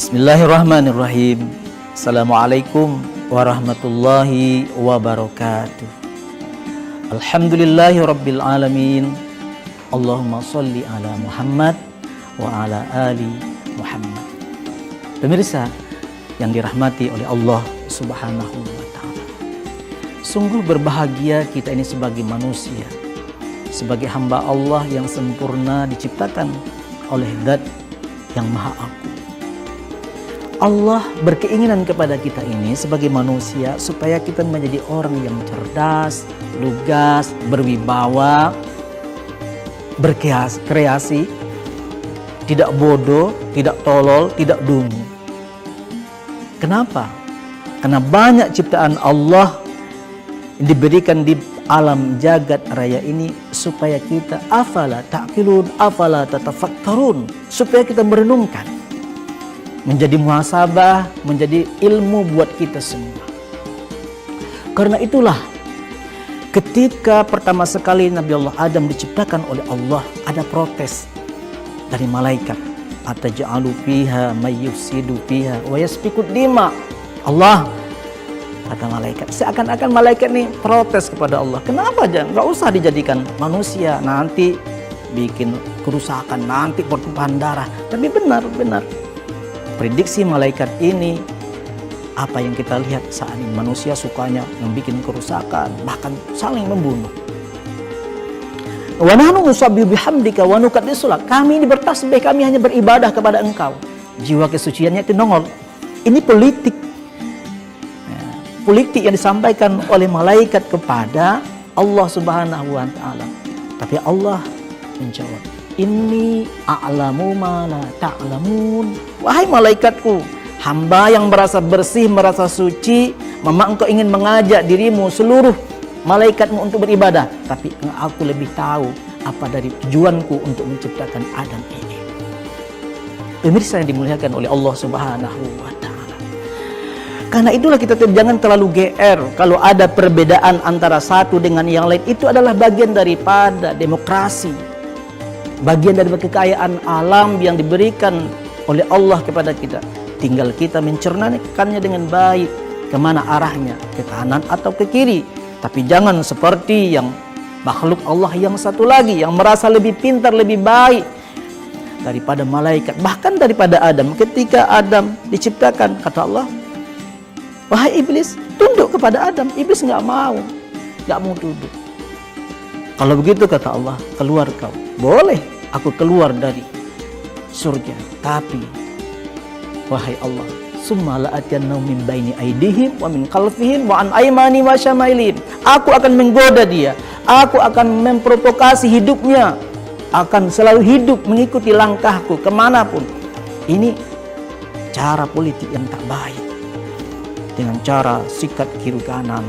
Bismillahirrahmanirrahim. Assalamualaikum warahmatullahi wabarakatuh. Alhamdulillahi rabbil alamin. Allahumma salli ala Muhammad wa ala ali Muhammad. Pemirsa yang dirahmati oleh Allah Subhanahu wa ta'ala, sungguh berbahagia kita ini sebagai manusia, sebagai hamba Allah yang sempurna, diciptakan oleh Zat yang Maha Agung. Allah berkeinginan kepada kita ini sebagai manusia supaya kita menjadi orang yang cerdas, lugas, berwibawa, berkreasi, tidak bodoh, tidak tolol, tidak dungu. Kenapa? Karena banyak ciptaan Allah yang diberikan di alam jagat raya ini supaya kita afala ta'qilun, afala tatafakkarun, supaya kita merenungkan, menjadi muhasabah, menjadi ilmu buat kita semua. Karena itulah ketika pertama sekali Nabi Allah Adam diciptakan oleh Allah, ada protes dari malaikat. Ataj'alu fiha may yufsidu fiha wa yasfiku dima. Allah, kata malaikat, seakan-akan malaikat ini protes kepada Allah. Kenapa jangan? Gak usah dijadikan manusia, nanti bikin kerusakan, nanti pertumpahan darah. Tapi benar prediksi malaikat ini, apa yang kita lihat saat ini, manusia sukanya membuat kerusakan, bahkan saling membunuh. Wa nahnu nusabbihu bihamdika wa nuqaddisu lak. Kami ini bertasbih, kami hanya beribadah kepada Engkau. Jiwa kesuciannya itu nongol. Ini politik. Politik yang disampaikan oleh malaikat kepada Allah Subhanahu wa ta'ala. Tapi Allah menjawab, inni a'lamu ma la ta'lamun. Wahai malaikatku, hamba yang merasa bersih, merasa suci, memang engkau ingin mengajak dirimu, seluruh malaikatmu untuk beribadah, tapi aku lebih tahu apa dari tujuanku untuk menciptakan Adam ini. Pemirsa yang dimuliakan oleh Allah Subhanahu wa ta'ala, karena itulah kita jangan terlalu GR kalau ada perbedaan antara satu dengan yang lain. Itu adalah bagian daripada demokrasi, bagian dari kekayaan alam yang diberikan oleh Allah kepada kita. Tinggal kita mencernakannya dengan baik, kemana arahnya, ke kanan atau ke kiri. Tapi jangan seperti yang makhluk Allah yang satu lagi, yang merasa lebih pintar, lebih baik daripada malaikat, bahkan daripada Adam. Ketika Adam diciptakan, kata Allah, wahai iblis, tunduk kepada Adam. Iblis nggak mau tunduk. Kalau begitu, kata Allah, keluar kau. Boleh aku keluar dari surga, tapi wahai Allah, summa la'atiyannahum min baini aydihim wa min khalfihim wa an aymani wa syama'ilihim. Aku akan menggoda dia, aku akan memprovokasi hidupnya, akan selalu hidup mengikuti langkahku kemanapun. Ini cara politik yang tak baik, dengan cara sikat kiri kanan,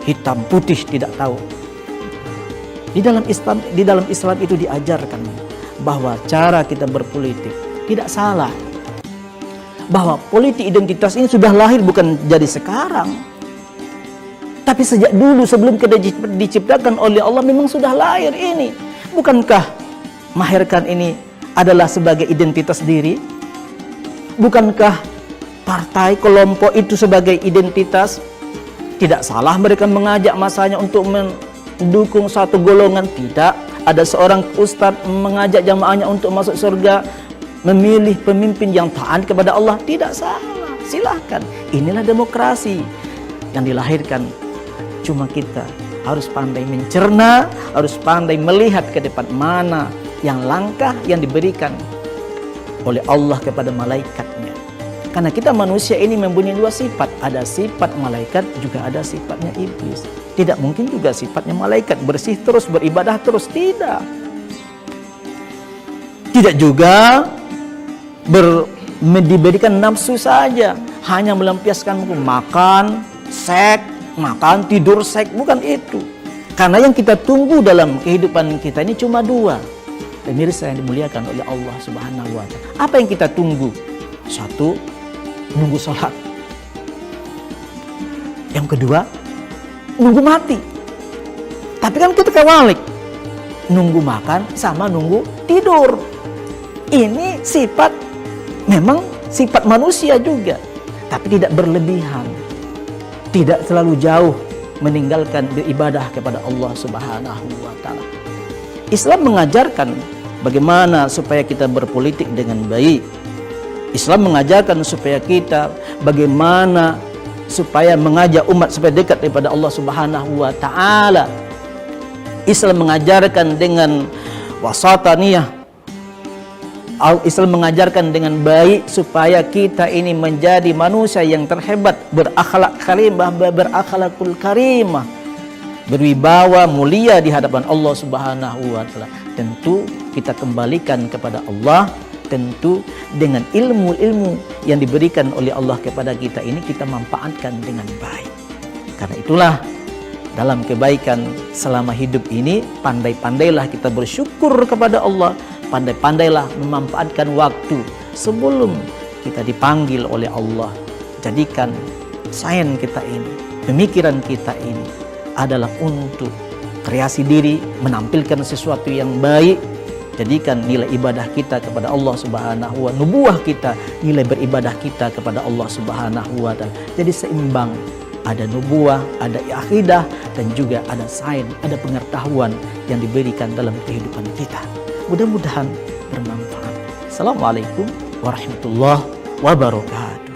hitam putih tidak tahu. Di dalam Islam itu diajarkan bahwa cara kita berpolitik tidak salah, bahwa politik identitas ini sudah lahir bukan jadi sekarang, tapi sejak dulu sebelum kita diciptakan oleh Allah memang sudah lahir ini. Bukankah melahirkan ini adalah sebagai identitas diri? Bukankah partai kelompok itu sebagai identitas? Tidak salah mereka mengajak masanya untuk mendukung satu golongan. Tidak. Ada seorang ustadz mengajak jamaahnya untuk masuk surga, memilih pemimpin yang taat kepada Allah. Tidak salah, silahkan. Inilah demokrasi yang dilahirkan. Cuma kita harus pandai mencerna, harus pandai melihat ke depan mana yang langkah yang diberikan oleh Allah kepada malaikatnya. Karena kita manusia ini mempunyai dua sifat. Ada sifat malaikat, juga ada sifatnya iblis. Tidak mungkin juga sifatnya malaikat bersih terus, beribadah terus. Tidak. Tidak juga diberikan nafsu saja, hanya melampiaskan makan, seks, makan, tidur, seks. Bukan itu. Karena yang kita tunggu dalam kehidupan kita ini cuma dua. Pemirsa yang dimuliakan oleh Allah Subhanahu wa ta'ala, apa yang kita tunggu? Satu, nunggu sholat. Yang kedua, nunggu mati. Tapi kan kita kewalik, nunggu makan sama nunggu tidur. Ini sifat memang sifat manusia juga, tapi tidak berlebihan, tidak terlalu jauh meninggalkan beribadah kepada Allah Subhanahu wa taala. Islam mengajarkan bagaimana supaya kita berpolitik dengan baik. Islam mengajarkan supaya kita bagaimana supaya mengajak umat supaya dekat daripada Allah Subhanahu wa taala. Islam mengajarkan dengan wasataniyah. Islam mengajarkan dengan baik supaya kita ini menjadi manusia yang terhebat, berakhlak karimah, berakhlakul karimah, berwibawa mulia di hadapan Allah Subhanahu wa taala. Tentu kita kembalikan kepada Allah, tentu dengan ilmu-ilmu yang diberikan oleh Allah kepada kita ini kita manfaatkan dengan baik. Karena itulah dalam kebaikan selama hidup ini, pandai-pandailah kita bersyukur kepada Allah, pandai-pandailah memanfaatkan waktu sebelum kita dipanggil oleh Allah. Jadikan sains kita ini, pemikiran kita ini adalah untuk kreasi diri, menampilkan sesuatu yang baik. Jadikan nilai ibadah kita kepada Allah Subhanahu wa taala, nubuah kita, nilai beribadah kita kepada Allah Subhanahu wa taala jadi seimbang. Ada nubuah, ada akidah, dan juga ada sains, ada pengetahuan yang diberikan dalam kehidupan kita. Mudah-mudahan bermanfaat. Assalamualaikum warahmatullahi wabarakatuh.